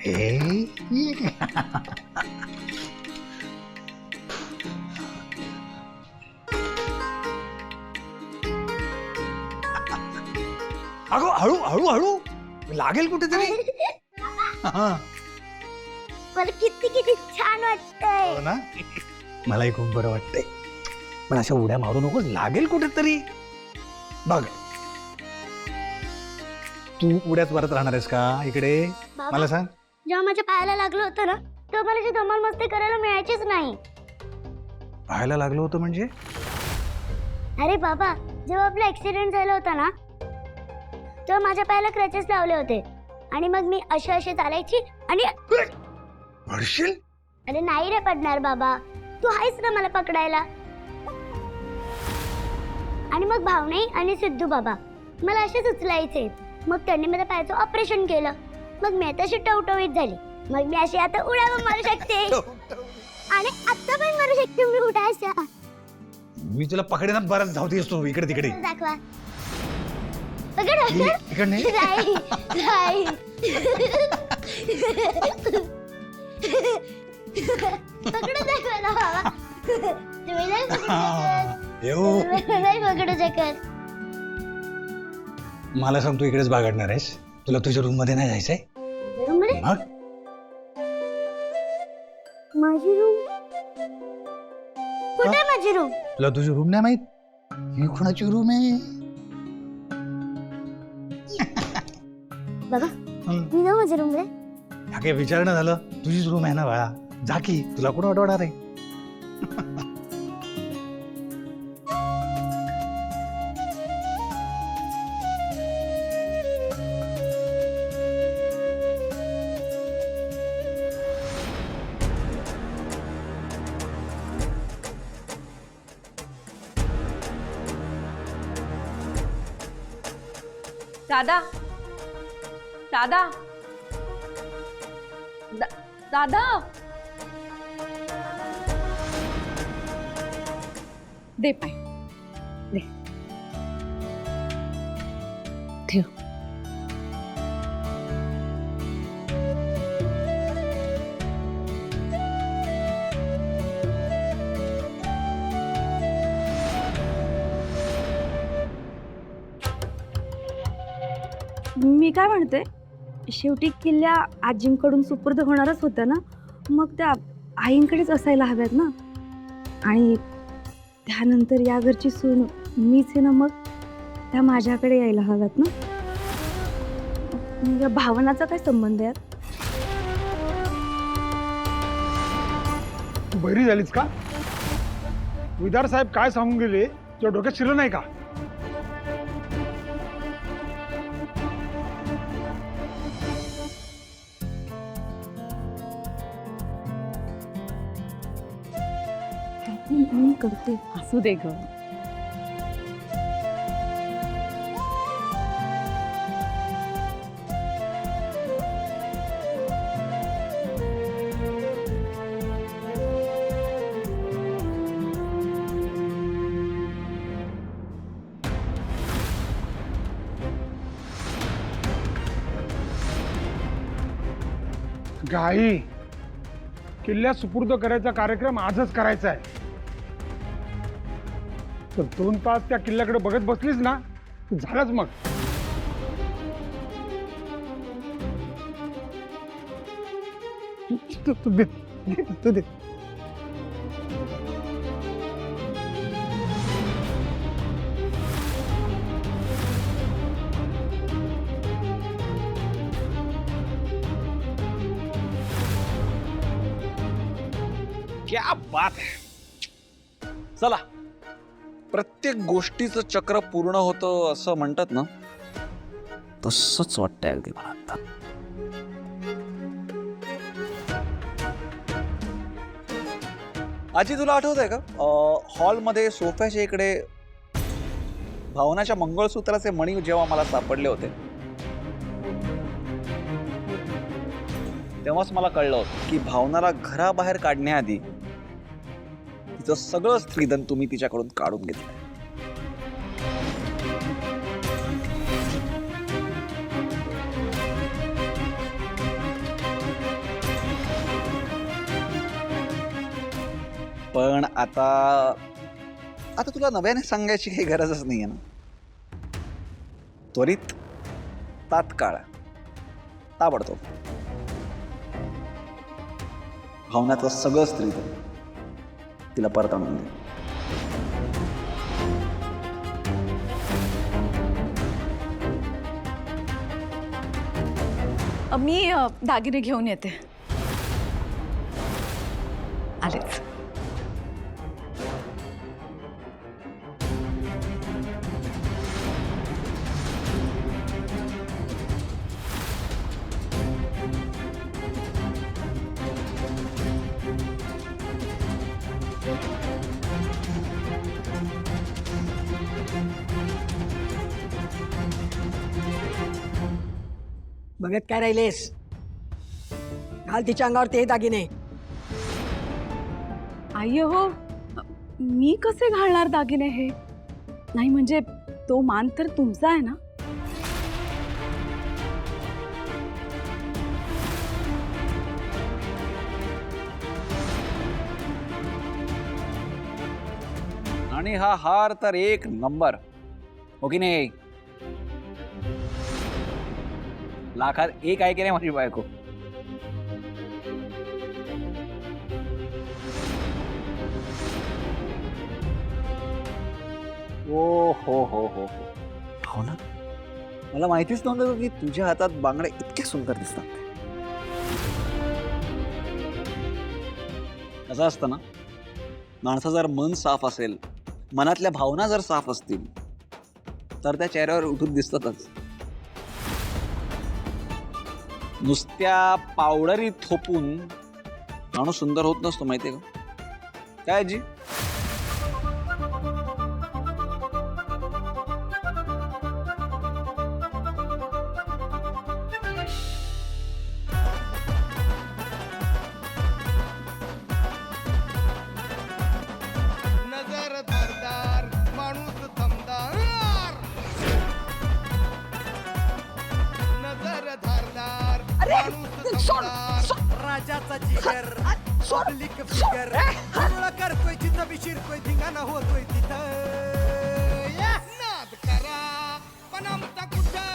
अगो हळू हळू हळू लागेल कुठेतरी. मला किती किती छान वाटतंय. हो ना, मलाही खूप बरं वाटतंय. पण अशा उड्या मारू नकोस, लागेल कुठेतरी. बघ तू उड्याच मारत राहणार आहेस का इकडे? बाबा, मला सांग. जेव्हा माझ्या पायाला लागलं होतं ना तेव्हा मला जी धमाल मस्ती करायला मिळायचीच नाही. पाहायला लागलो होतं म्हणजे? अरे बाबा, जेव्हा आपला ऍक्सिडेंट झाला होता ना तेव्हा माझ्या पायाला क्रचेस लावले होते आणि मग मी अशी चालायची आणि पडशील. अरे नाही रे पडणार बाबा, तू आहेस ना मला पकडायला. आणि मग भावनाई आणि सिद्धू बाबा मला असेच उचलायचे. मग त्यांनी माझ्या पायाचं ऑपरेशन केलं. मग मी आता अशी टवटवीत झाली. मग मी अशी आता उड्या पण मारू शकते आणि आता पण मारू शकते मी उड्या अशा. मी तुला पकडेना, बराच धावतीस तू इकडे तिकडे. दाखवा. पकड इकडे नाही. नाही नाही. पकडू दाखवा ना बाबा. तुम्ही नाही पकडू शकत. येऊ. तुम्ही नाही पकडू शकत. मला सांग, तू इकडेच बागडणार आहेस? तुला तुझ्या रूम मध्ये नाही जायचंय? रूम मध्ये? मग माझी रूम कुठे? माझी रूम? तुला तुझी रूम नाही माहित? ही कोणाची रूम आहे? बाबा, मी जाऊ माझ्या रूम मध्ये? हा काय विचारणं झालं? तुझीच रूम आहे ना बाळा, जा की. तुला कोण अडवणार आहे? दादा, दादा, दादा, दे पाय, दे, ठेव. मी काय म्हणते, शेवटी किल्ल्या आजींकडून सुपूर्द होणारच होत्या ना, मग त्या आईंकडेच असायला हव्यात ना. आणि त्यानंतर या घरची सून मीच आहे ना, मग त्या माझ्याकडे यायला हव्यात ना. या भावनाचा काय संबंध आहे? तू बहिरी झालीस का? विदार साहेब काय सांगून गेले तुझ्या डोक्यात शिरलं नाही का? मी करते. असू दे ग. गाई, किल्ल्या सुपूर्द करायचा कार्यक्रम आजच करायचा आहे. तर 2 तास त्या किल्ल्याकडे बघत बसलीस ना, झालंच मग. तू दे, तू दे. क्या बात है. चला, प्रत्येक गोष्टीचं चक्र पूर्ण होतं असं म्हणतात ना, तसंच वाटतंय अगदी मला आता. आजी, तुला आठवत आहे का, हॉलमध्ये सोफ्याच्या इकडे भावनाच्या मंगळसूत्राचे मणी जेव्हा मला सापडले होते, तेव्हाच मला कळलं होतं की भावनाला घराबाहेर काढण्याआधी तिचं सगळं स्त्रीधन तुम्ही तिच्याकडून काढून घेतलं. पण आता आता तुला नव्याने सांगायची काही गरजच नाहीये ना. त्वरित, तात्काळ, ताबडतोब भावनाचं सगळं स्त्री तिला परत आणून दे. मी दागिने घेऊन येते. आलेच. बघत काय राहिलेस? घाल तिच्या अंगावर ते दागिने. आई हो, मी कसे घालणार दागिने हे? नाही म्हणजे तो मान तर तुमचा आहे ना. आणि हा हार तर एक नंबर, हो की नाही? लाखात एक आहे की नाही माझी बायको? ओ हो हो हो हो ना, मला माहितीच नव्हतं की तुझ्या हातात बांगड्या इतके सुंदर दिसतात. कसं असतं ना, माणसं जर मन साफ असेल, मनातल्या भावना जर साफ असतील तर त्या चेहऱ्यावर उठून दिसतातच. नुसत्या पावडरी थोपून माणूस सुंदर होत नसतो, माहितीये का? काय जी? नजर धारदार माणूस दमदार, नजर धारदार माणूस दमदार, राजाचा जिगर पब्लिक फिगर, हुरळा करतोय जिथं बी शिरतोय, धिंगाणा होतोय तिथं. नाद करा पण आमचा कुठं